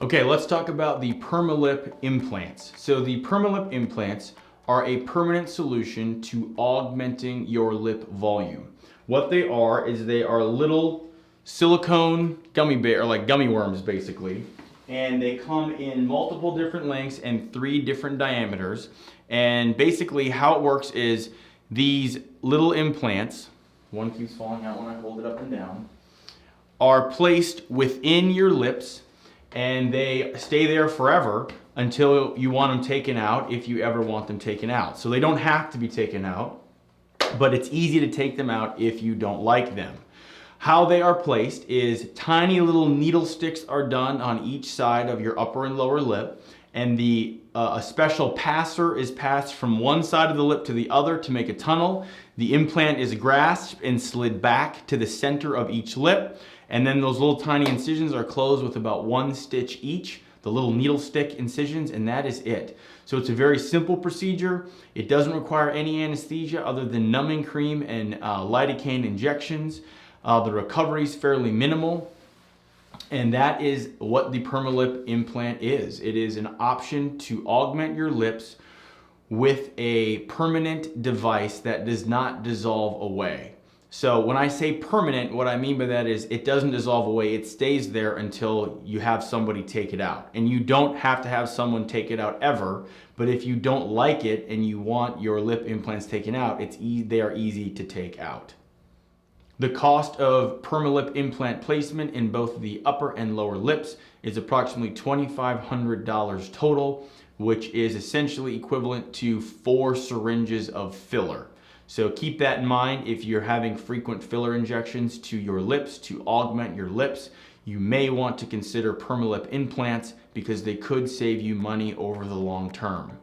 Okay, let's talk about the Permalip implants. So the Permalip implants are a permanent solution to augmenting your lip volume. What they are is they are little silicone gummy bear, or like gummy worms basically, and they come in multiple different lengths and 3 different diameters. And basically how it works is these little implants, one keeps falling out when I hold it up and down, are placed within your lips, and they stay there forever until you want them taken out, if you ever want them taken out. So they don't have to be taken out, but it's easy to take them out if you don't like them. How they are placed is tiny little needle sticks are done on each side of your upper and lower lip, and a special passer is passed from one side of the lip to the other to make a tunnel. The implant is grasped and slid back to the center of each lip, and then those little tiny incisions are closed with about 1 stitch each, the little needle stick incisions, and that is it. So it's a very simple procedure. It doesn't require any anesthesia other than numbing cream and lidocaine injections. The recovery is fairly minimal. And that is what the Permalip implant is. It is an option to augment your lips with a permanent device that does not dissolve away. So when I say permanent, what I mean by that is it doesn't dissolve away. It stays there until you have somebody take it out. And you don't have to have someone take it out ever, but if you don't like it and you want your lip implants taken out, they are easy to take out. The cost of Permalip implant placement in both the upper and lower lips is approximately $2,500 total, which is essentially equivalent to 4 syringes of filler. So keep that in mind if you're having frequent filler injections to your lips to augment your lips. You may want to consider Permalip implants because they could save you money over the long term.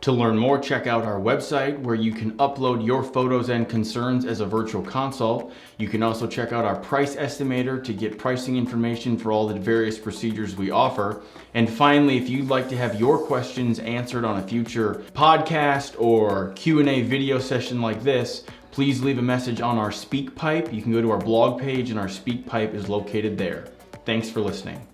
To learn more, check out our website where you can upload your photos and concerns as a virtual consult. You can also check out our price estimator to get pricing information for all the various procedures we offer. And finally, if you'd like to have your questions answered on a future podcast or Q&A video session like this, please leave a message on our SpeakPipe. You can go to our blog page and our SpeakPipe is located there. Thanks for listening.